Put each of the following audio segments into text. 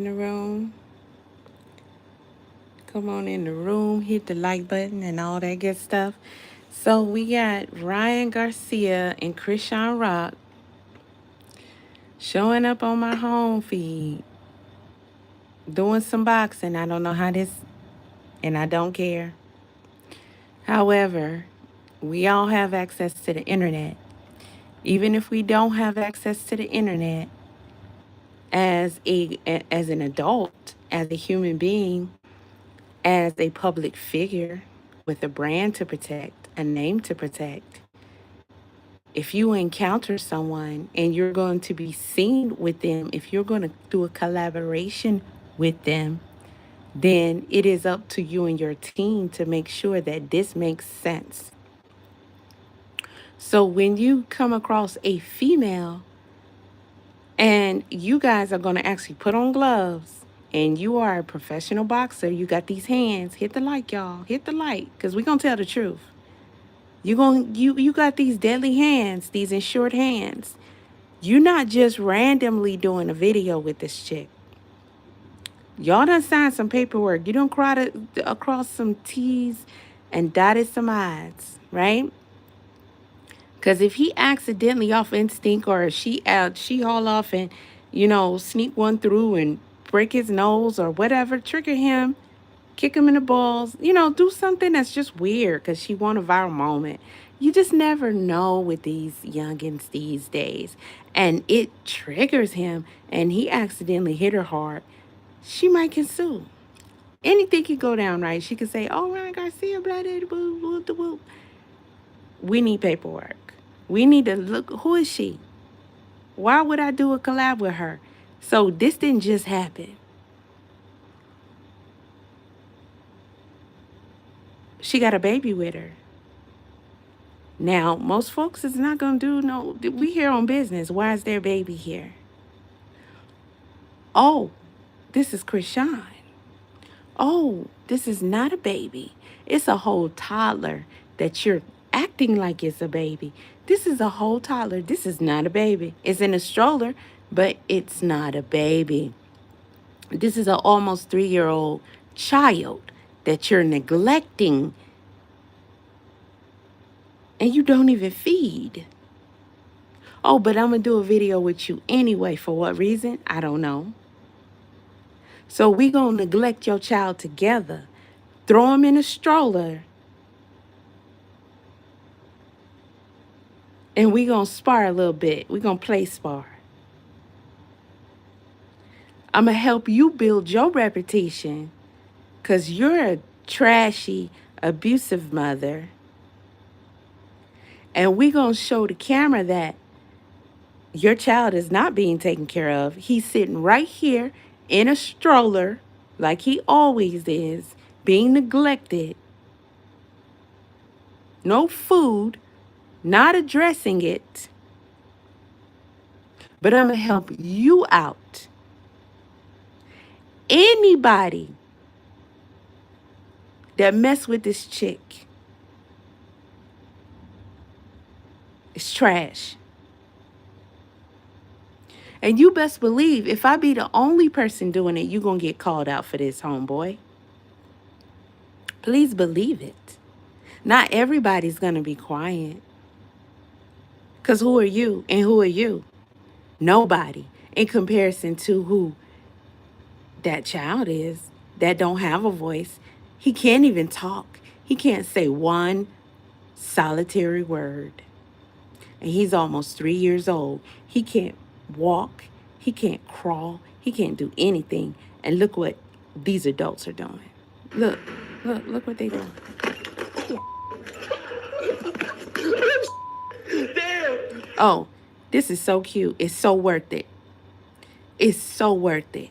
in the room. Come on in the room, hit the like button and all that good stuff. So we got Ryan Garcia and Krishan Rock showing up on my home feed, doing some boxing. I don't know how this, and I don't care. However, we all have access to the internet. Even if we don't have access to the internet, as an adult, as a human being, as a public figure with a brand to protect, a name to protect, if you encounter someone and you're going to be seen with them, if you're going to do a collaboration with them, then it is up to you and your team to make sure that this makes sense. So when you come across a female and you guys are going to actually put on gloves and you are a professional boxer, you got these hands, hit the like, y'all, hit the like, because we're going to tell the truth. You got these deadly hands, these insured hands. You're not just randomly doing a video with this chick. Y'all done signed some paperwork. You done across some T's and dotted some I's, right? Because if he accidentally off instinct or she haul off and, sneak one through and break his nose or whatever, trigger him, kick him in the balls, do something that's just weird because she want a viral moment. You just never know with these youngins these days. And it triggers him and he accidentally hit her hard. She might can sue. Anything could go down, right? She could say, oh, Ryan Garcia, blah, blah, blah, blah, blah. We need paperwork. We need to look, who is she? Why would I do a collab with her? So this didn't just happen. She got a baby with her. Now, most folks is not going to do no, we here on business. Why is their baby here? Oh, this is Krishan. Oh, this is not a baby. It's a whole toddler that you're acting like it's a baby. This is a whole toddler. This is not a baby. It's in a stroller, but it's not a baby. This is an almost 3-year-old child that you're neglecting and you don't even feed. Oh, but I'm going to do a video with you anyway. For what reason? I don't know. So we going to neglect your child together. Throw him in a stroller. And we going to spar a little bit. We going to play spar. I'm going to help you build your reputation because you're a trashy, abusive mother. And we going to show the camera that your child is not being taken care of. He's sitting right here in a stroller like he always is, being neglected. No food, not addressing it. But I'm going to help you out. Anybody that mess with this chick is trash. And you best believe if I be the only person doing it, you're going to get called out for this, homeboy. Please believe it. Not everybody's going to be quiet. Because who are you and who are you? Nobody in comparison to who that child is that don't have a voice. He can't even talk. He can't say one solitary word. And he's almost 3 years old. He can't walk. He can't crawl. He can't do anything. And look what these adults are doing. Look what they doing. Damn. Oh, this is so cute. It's so worth it. It's so worth it.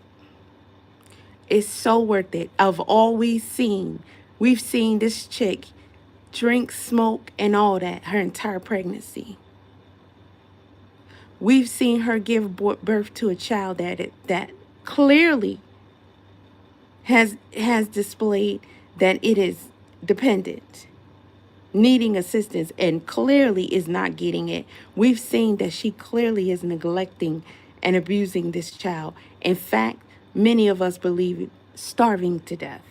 It's so worth it. Of all we've seen this chick drink, smoke, and all that her entire pregnancy. We've seen her give birth to a child that clearly has displayed that it is dependent, needing assistance, and clearly is not getting it. We've seen that she clearly is neglecting and abusing this child. In fact, Many of us believe starving to death.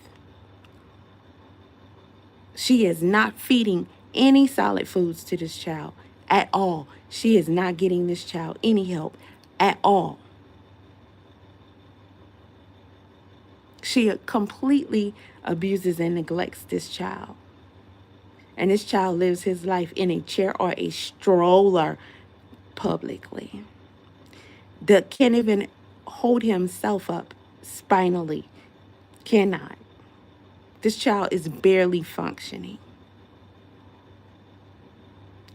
She is not feeding any solid foods to this child at all. She is not getting this child any help at all. She completely abuses and neglects this child. And this child lives his life in a chair or a stroller publicly. That can't even hold himself up spinally. Cannot. This child is barely functioning.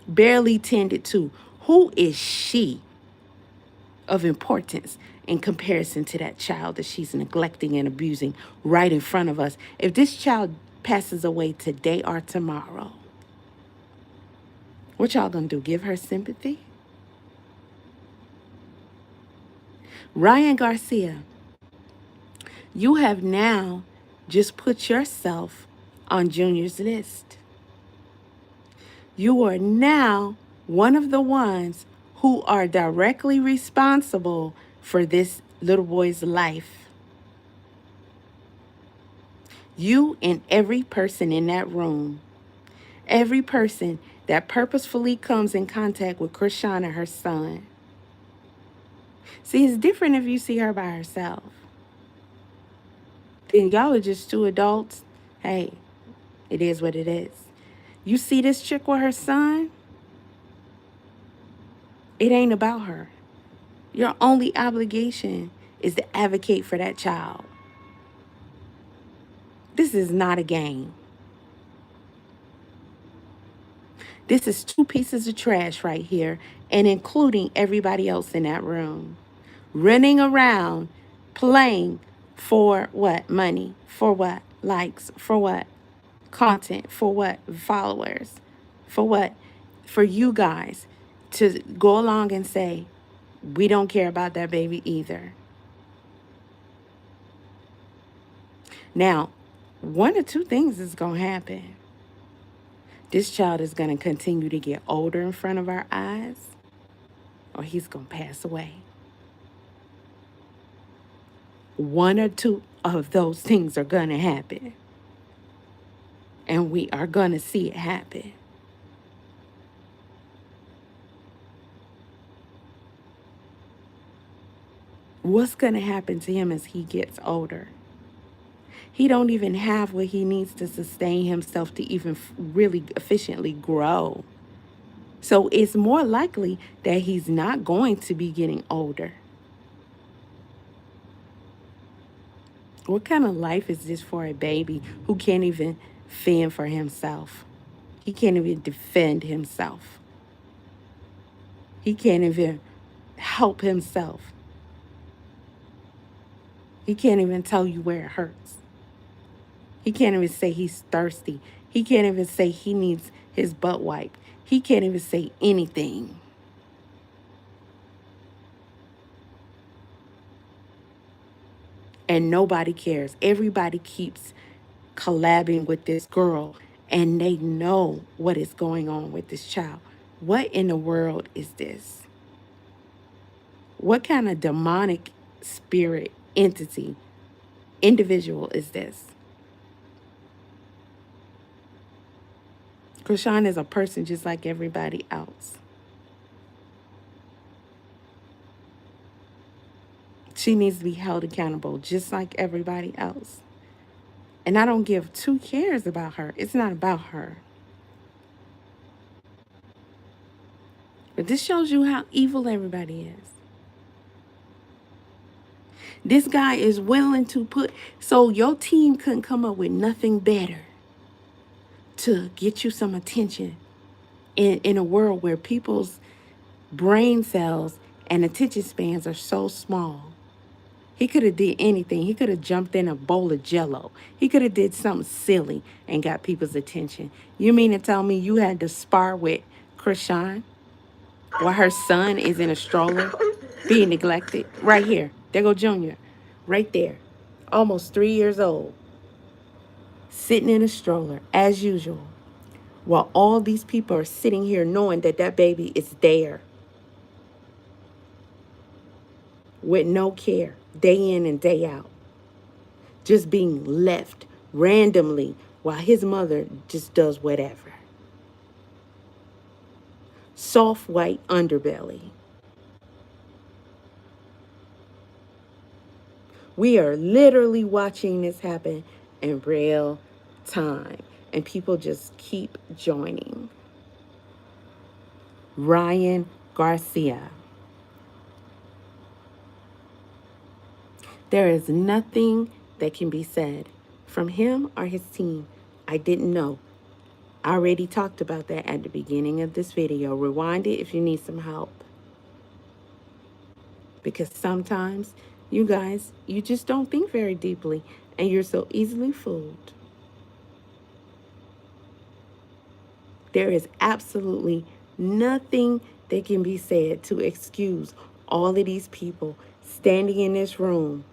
Barely tended to. Who is she of importance in comparison to that child that she's neglecting and abusing right in front of us? If this child passes away today or tomorrow, what y'all gonna do? Give her sympathy? Ryan Garcia, you have now just put yourself on Junior's list. You are now one of the ones who are directly responsible for this little boy's life. You and every person in that room, every person that purposefully comes in contact with Krishana, her son. See, it's different if you see her by herself. Then y'all are just two adults. Hey, it is what it is. You see this chick with her son? It ain't about her. Your only obligation is to advocate for that child. This is not a game. This is two pieces of trash right here, and including everybody else in that room. Running around, playing for what? Money. For what? Likes. For what? Content. For what? Followers. For what? For you guys to go along and say, we don't care about that baby either. Now, one or two things is going to happen. This child is going to continue to get older in front of our eyes, or he's going to pass away. One or two of those things are going to happen. And we are going to see it happen. What's going to happen to him as he gets older? He don't even have what he needs to sustain himself to even really efficiently grow. So it's more likely that he's not going to be getting older. What kind of life is this for a baby who can't even fend for himself? He can't even defend himself. He can't even help himself. He can't even tell you where it hurts. He can't even say he's thirsty. He can't even say he needs his butt wiped. He can't even say anything. And nobody cares. Everybody keeps collabing with this girl, and they know what is going on with this child. What in the world is this? What kind of demonic spirit, entity, individual is this? Krishan is a person just like everybody else. She needs to be held accountable just like everybody else. And I don't give two cares about her. It's not about her. But this shows you how evil everybody is. This guy is willing to put, so your team couldn't come up with nothing better to get you some attention in a world where people's brain cells and attention spans are so small. He could have did anything. He could have jumped in a bowl of Jello. He could have did something silly and got people's attention. You mean to tell me you had to spar with Krishan while her son is in a stroller being neglected? Right here. There go Junior. Right there. Almost 3 years old. Sitting in a stroller as usual. While all these people are sitting here knowing that that baby is there. With no care. day in and day out, just being left randomly while his mother just does whatever. Soft white underbelly. We are literally watching this happen in real time, and people just keep joining. Ryan Garcia. There is nothing that can be said from him or his team I didn't know. I already talked about that at the beginning of this video. Rewind it if you need some help. Because sometimes you guys, you just don't think very deeply and you're so easily fooled. There is absolutely nothing that can be said to excuse all of these people standing in this room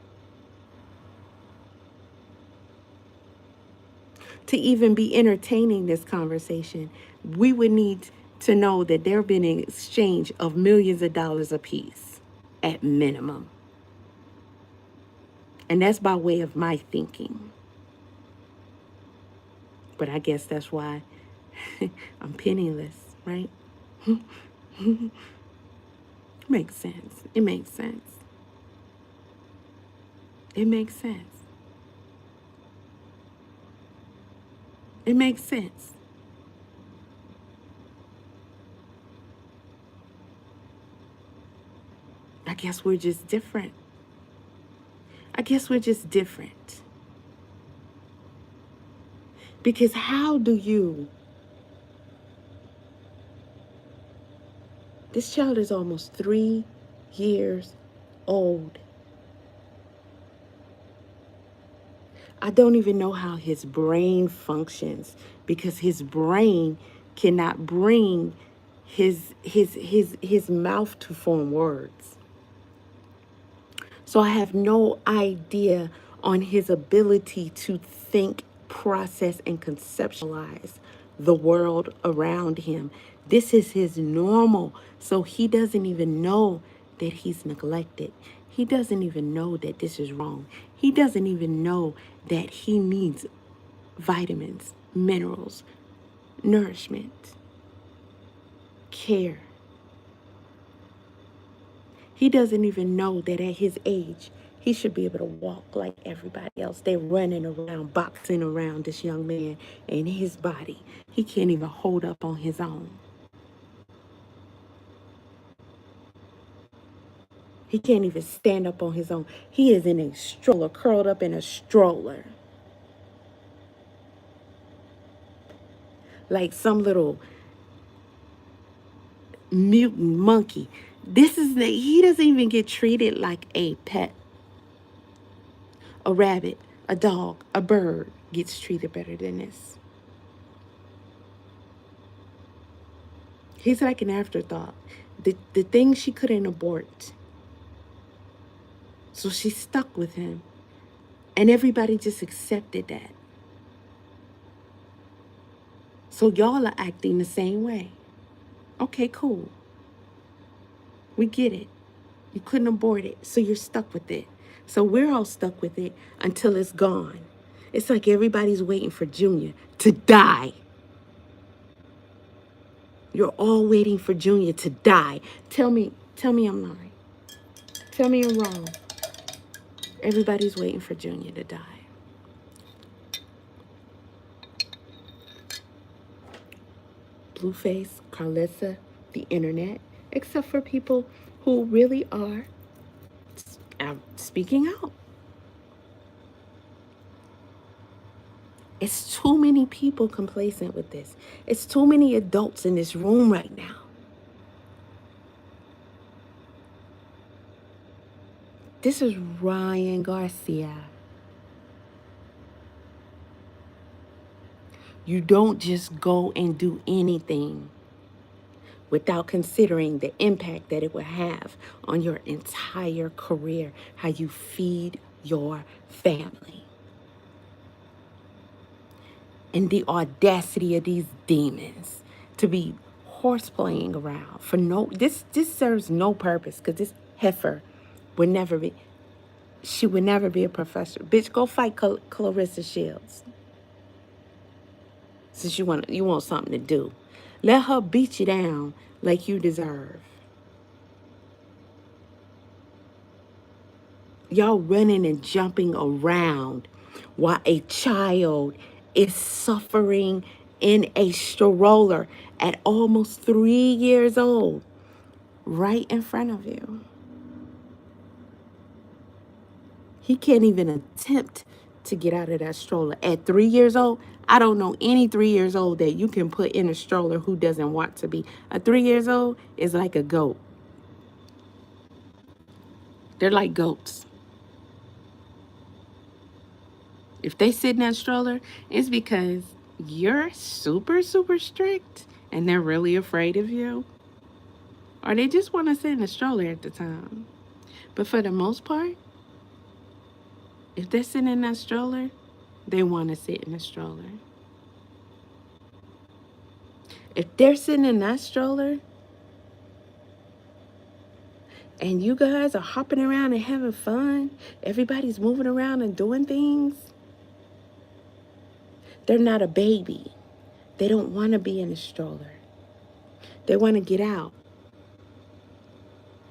to even be entertaining this conversation. We would need to know that there have been an exchange of millions of dollars apiece at minimum. And that's by way of my thinking. But I guess that's why I'm penniless, right? Makes sense. It makes sense. It makes sense. It makes sense. I guess we're just different. I guess we're just different. Because how do you... This child is almost 3 years old. I don't even know how his brain functions because his brain cannot bring his mouth to form words. So I have no idea on his ability to think, process, and conceptualize the world around him. This is his normal. So he doesn't even know that he's neglected. He doesn't even know that this is wrong. He doesn't even know that he needs vitamins, minerals, nourishment, care. He doesn't even know that at his age, he should be able to walk like everybody else. They're running around, boxing around this young man and his body. He can't even hold up on his own. He can't even stand up on his own. He is in a stroller, curled up in a stroller. Like some little mutant monkey. He doesn't even get treated like a pet. A rabbit, a dog, a bird gets treated better than this. He's like an afterthought. The thing she couldn't abort. So she stuck with him. And everybody just accepted that. So y'all are acting the same way. Okay, cool. We get it. You couldn't abort it, so you're stuck with it. So we're all stuck with it until it's gone. It's like everybody's waiting for Junior to die. You're all waiting for Junior to die. Tell me I'm lying. Tell me I'm wrong. Everybody's waiting for Junior to die. Blueface, Carlissa, the internet, except for people who really are speaking out. It's too many people complacent with this. It's too many adults in this room right now. This is Ryan Garcia. You don't just go and do anything without considering the impact that it will have on your entire career, how you feed your family. And the audacity of these demons to be horseplaying around for this serves no purpose, because this heifer would never be. She would never be a professional. Bitch, go fight Clarissa Shields. Since you want something to do. Let her beat you down like you deserve. Y'all running and jumping around while a child is suffering in a stroller at almost 3 years old, right in front of you. He can't even attempt to get out of that stroller. At 3 years old, I don't know any 3 years old that you can put in a stroller who doesn't want to be. A 3 years old is like a goat. They're like goats. If they sit in that stroller, it's because you're super, super strict and they're really afraid of you. Or they just want to sit in the stroller at the time. But for the most part, if they're sitting in that stroller, they want to sit in the stroller. If they're sitting in that stroller and you guys are hopping around and having fun, everybody's moving around and doing things, they're not a baby. They don't want to be in a stroller. They want to get out.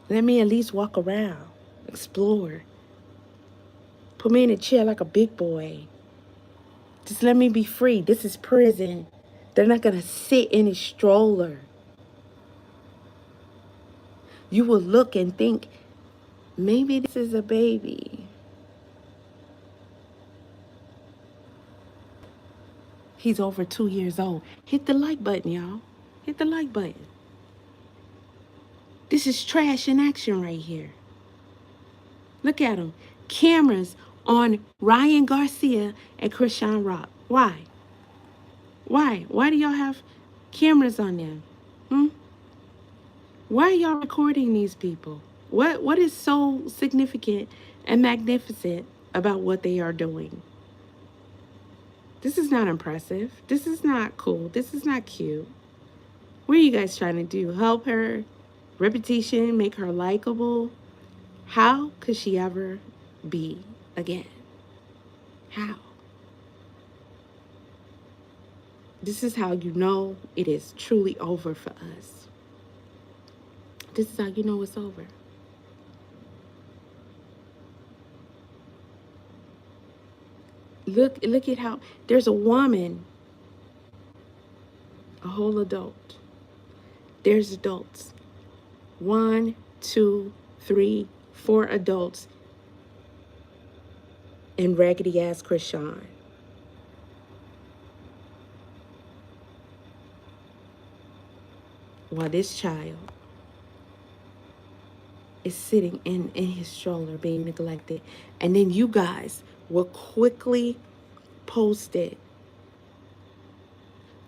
Let me at least walk around, explore. Put me in a chair like a big boy. Just let me be free. This is prison. They're not going to sit in a stroller. You will look and think, maybe this is a baby. He's over 2 years old. Hit the like button, y'all. Hit the like button. This is trash in action right here. Look at them. Cameras on Ryan Garcia and Krishan Rock. Why? Why? Why do y'all have cameras on them? Why are y'all recording these people? What is so significant and magnificent about what they are doing? This is not impressive. This is not cool. This is not cute. What are you guys trying to do? Help her? Reputation? Make her likable? How could she ever be again? How? This is how you know it is truly over for us. This is how you know it's over. Look at how there's a woman, a whole adult. There's adults. 1, 2, 3, 4 adults and raggedy ass Krishan. While this child is sitting in his stroller being neglected. And then you guys will quickly post it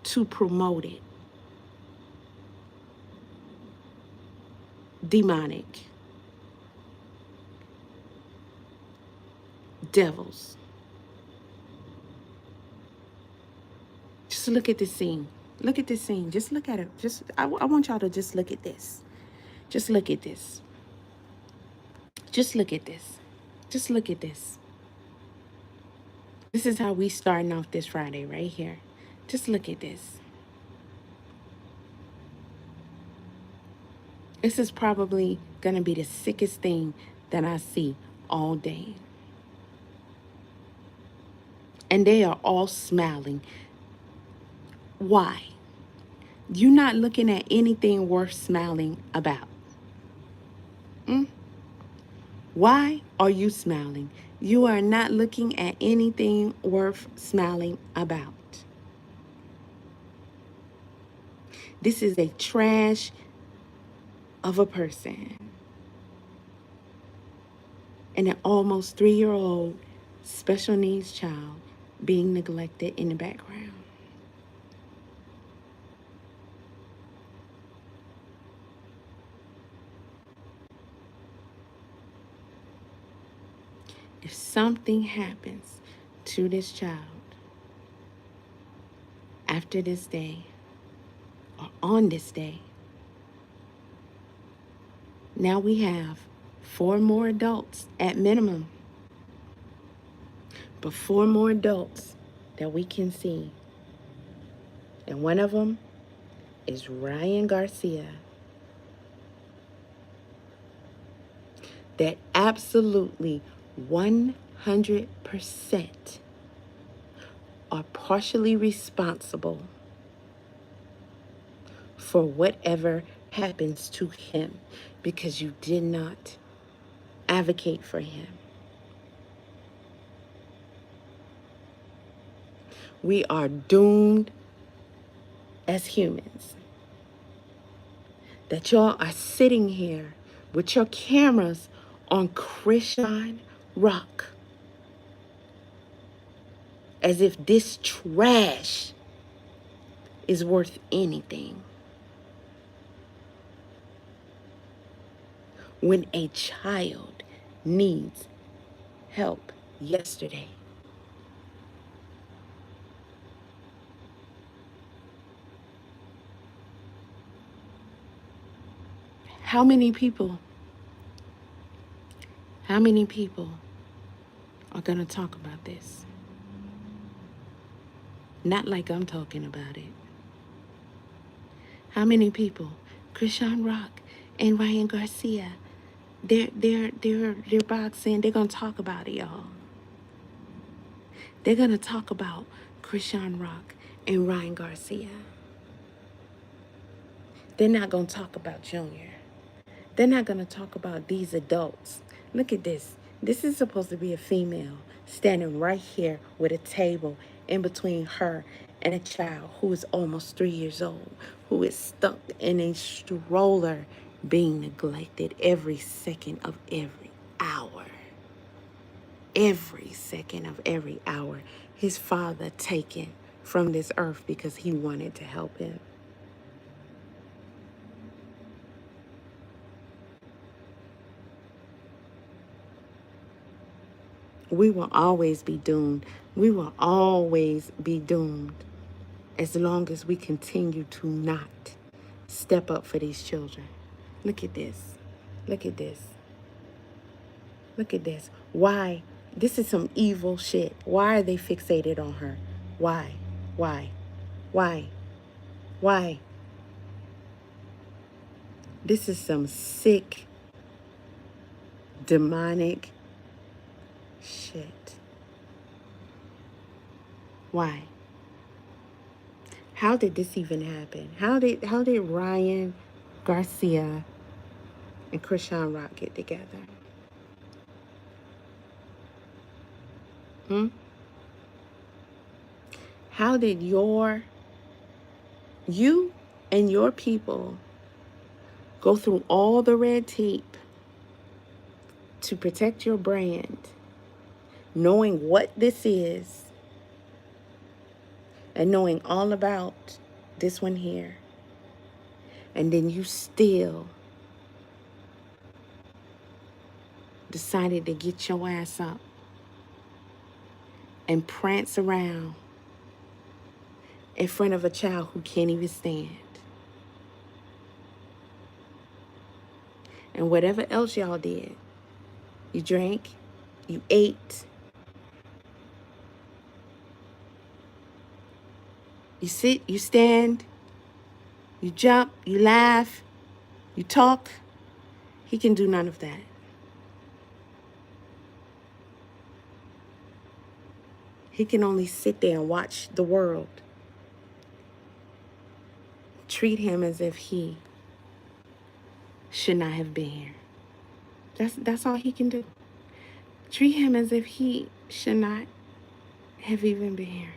to promote it. Demonic. Devils. Just look at this scene. Look at this scene. Just look at it. I want y'all to just look at this. Just look at this. Just look at this. Just look at this. This is how we starting off this Friday right here. Just look at this. This is probably going to be the sickest thing that I see all day. And they are all smiling. Why? You're not looking at anything worth smiling about. Why are you smiling? You are not looking at anything worth smiling about. This is a trash of a person. And an almost 3-year-old special needs child being neglected in the background. If something happens to this child after this day or on this day, now we have 4 more adults at minimum but 4 more adults that we can see. And one of them is Ryan Garcia. That absolutely 100% are partially responsible for whatever happens to him because you did not advocate for him. We are doomed as humans. That y'all are sitting here with your cameras on Christian Rock as if this trash is worth anything. When a child needs help yesterday. How many people are going to talk about this? Not like I'm talking about it. How many people? Christian Rock and Ryan Garcia, they're boxing. They're going to talk about it, y'all. They're going to talk about Christian Rock and Ryan Garcia. They're not going to talk about Junior. They're not going to talk about these adults. Look at this. This is supposed to be a female standing right here with a table in between her and a child who is almost 3 years old, who is stuck in a stroller being neglected every second of every hour. Every second of every hour. His father taken from this earth because he wanted to help him. We will always be doomed. We will always be doomed as long as we continue to not step up for these children. Look at this. Look at this. Look at this. Why? This is some evil shit. Why are they fixated on her? Why? Why? Why? Why? This is some sick, demonic shit. Why? How did this even happen? How did Ryan Garcia and Christian Rock get together? How did you and your people go through all the red tape to protect your brand, knowing what this is and knowing all about this one here, and then you still decided to get your ass up and prance around in front of a child who can't even stand? And whatever else y'all did, you drank, you ate, you sit, you stand, you jump, you laugh, you talk. He can do none of that. He can only sit there and watch the world treat him as if he should not have been here. That's all he can do. Treat him as if he should not have even been here.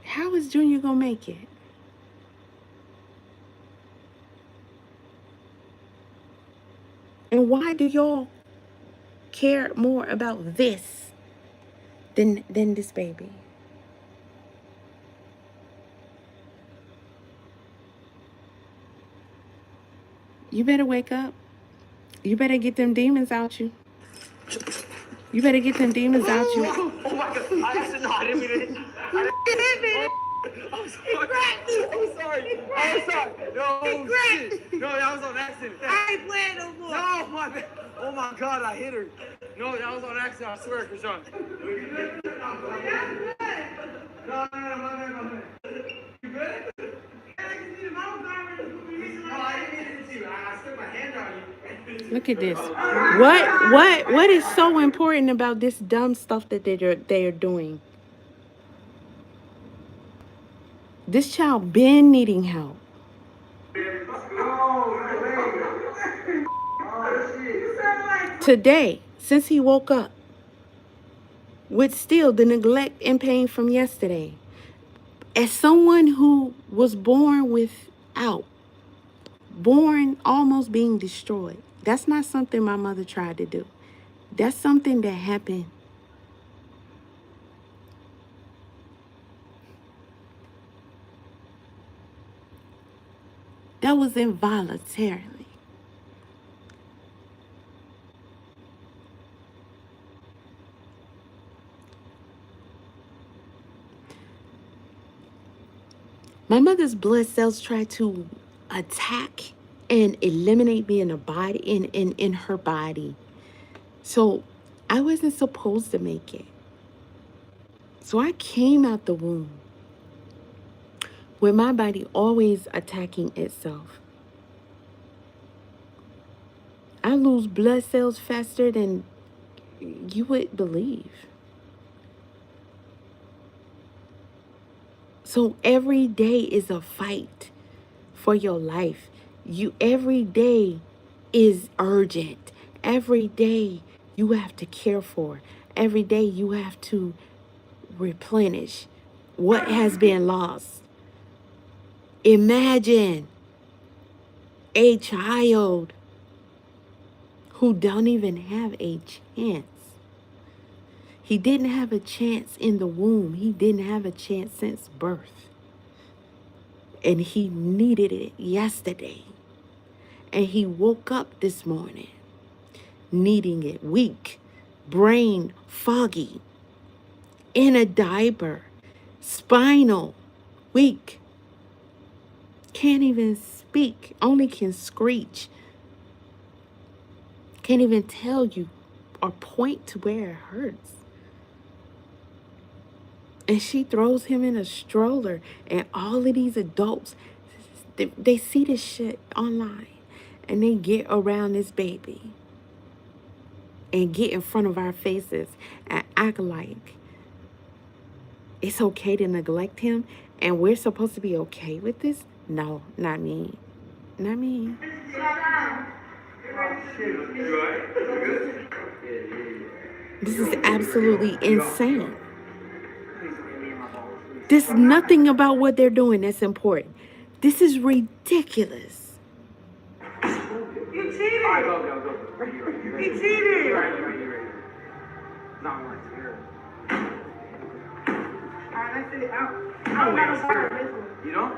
How is Junior gonna make it? And why do y'all care more about this than this baby? You better wake up. You better get them demons out you. You better get them demons out you. Oh my God! I didn't mean it. I'm sorry. I'm sorry. No, shit. No, that accident. I ain't playing no more. No, my bad. Oh my God, I hit her. No, that was on accident. I swear, Krishan. No, my bad. You good? I can see the mouth already. No, I didn't mean to hit you. I stuck my hand on you. Look at this. What is so important about this dumb stuff that they're doing? This child been needing help. Today, since he woke up, with still the neglect and pain from yesterday, as someone who was born without, born almost being destroyed, that's not something my mother tried to do. That's something that happened. That was involuntarily. My mother's blood cells tried to attack and eliminate me in the body, in her body. So I wasn't supposed to make it. So I came out the womb with my body always attacking itself. I lose blood cells faster than you would believe. So every day is a fight for your life. Every day is urgent. Every day you have to care for. Every day you have to replenish what has been lost. Imagine a child who don't even have a chance. He didn't have a chance in the womb. He didn't have a chance since birth. And he needed it yesterday. And he woke up this morning needing it, weak, brain foggy, in a diaper, spinal, weak, can't even speak, only can screech, can't even tell you or point to where it hurts. And she throws him in a stroller, and all of these adults, they see this shit online, and they get around this baby and get in front of our faces and act like it's okay to neglect him, and we're supposed to be okay with this? No, not me. Not me. This is absolutely insane. There's nothing about what they're doing that's important. This is ridiculous. You cheated. All right, go. You cheated. You're right. No, I'm right here. All right, that's it. I don't got to start this one. You don't?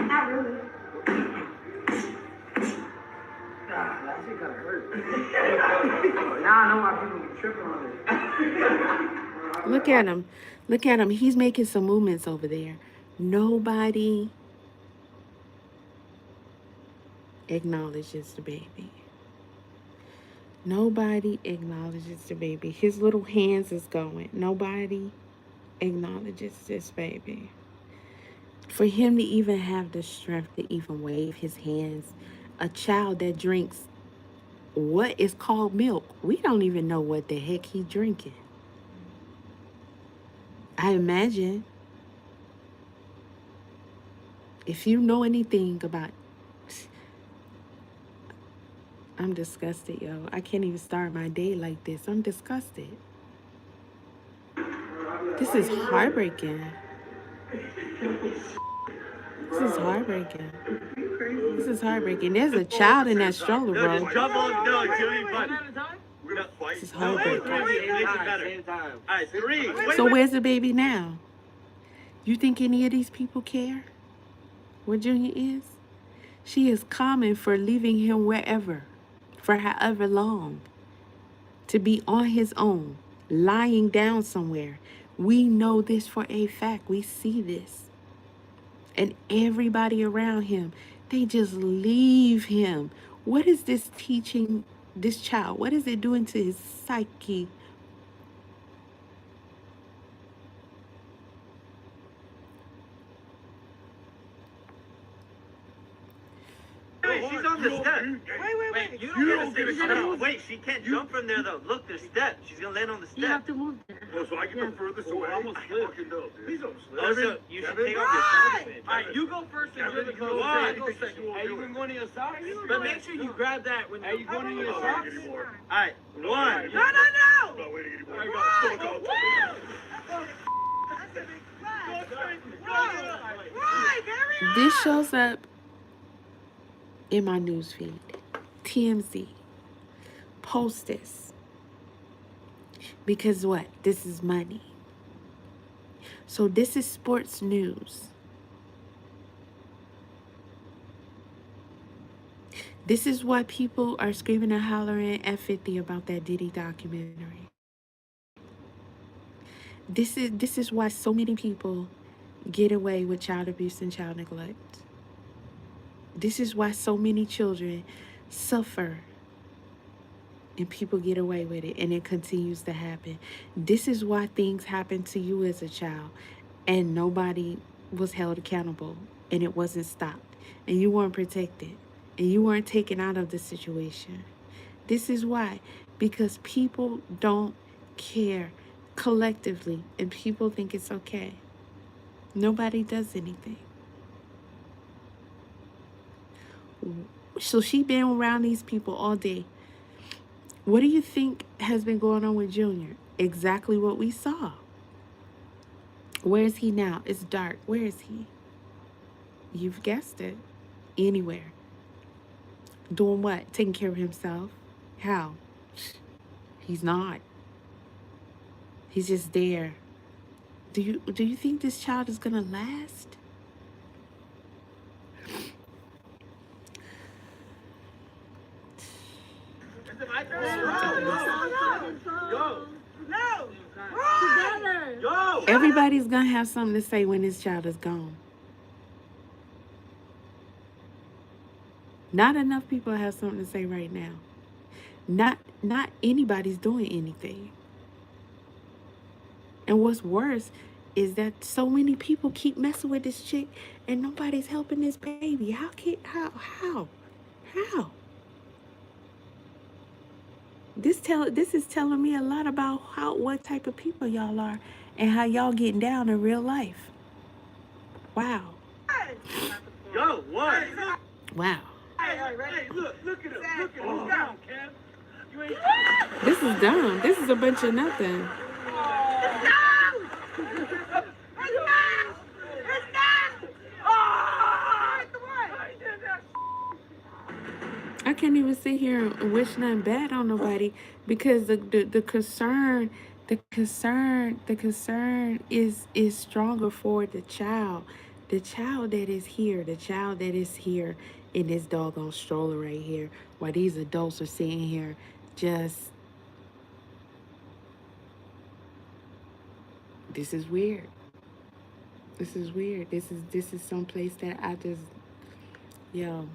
Not really. That shit gotta hurt. Now I know why people be tripping on this. Look at him. Look at him. He's making some movements over there. Nobody acknowledges the baby. Nobody acknowledges the baby. His little hands is going. Nobody acknowledges this baby. For him to even have the strength to even wave his hands, a child that drinks what is called milk, we don't even know what the heck he's drinking. I imagine if you know anything about, I'm disgusted, yo. I can't even start my day like this. I'm disgusted. This is heartbreaking. This is heartbreaking. This is heartbreaking. There's a child in that stroller, bro. Just jump on. No, it's really fun. This is heartbreaking. Alright, 3. So where's the baby now? You think any of these people care where Junior is? She is common for leaving him wherever, for however long, to be on his own, lying down somewhere. We know this for a fact. We see this. And everybody around him, they just leave him What is this teaching this child? What is it doing to his psyche? Wait, she's on the step. Wait. You don't get a step. Wait, she can't jump from there though. Look, there's steps. She's gonna land on the You have step. to move there. Oh, so I get the furthest away? I almost slipped. Please don't slip. Also, you should take off your socks, man. Alright, you go first and you're the Go closest. on. You go second. Hey, you can go into your socks? But make sure you grab that when Hey, you going into your socks? Alright, one. No. I'm not waiting anymore. This shows up in my newsfeed. TMZ. Post this. Because what? This is money. So this is sports news. This is why people are screaming and hollering at 50 about that Diddy documentary. This is why so many people get away with child abuse and child neglect. This is why so many children suffer and people get away with it and it continues to happen. This is why things happen to you as a child and nobody was held accountable and it wasn't stopped and you weren't protected and you weren't taken out of the situation. This is why, because people don't care collectively and people think it's okay. Nobody does anything. So she been around these people all day. What do you think has been going on with Junior? Exactly what we saw. Where is he now? It's dark. Where is he? You've guessed it. Anywhere. Doing what? Taking care of himself. How? He's not. He's just there. Do you think this child is gonna last? Everybody's gonna have something to say when this child is gone. Not enough people have something to say right now. Not anybody's doing anything. And what's worse is that so many people keep messing with this chick and nobody's helping this baby. How? This is telling me a lot about what type of people y'all are and how y'all getting down in real life. Wow. Yo, what? Wow. Hey, look at him. Look at him. Down, Cam. You ain't... This is dumb. This is a bunch of nothing. I can't even sit here and wish nothing bad on nobody because the concern is stronger for the child that is here, in this doggone stroller right here, while these adults are sitting here just. This is weird. This is weird. This is some place that I just, yo.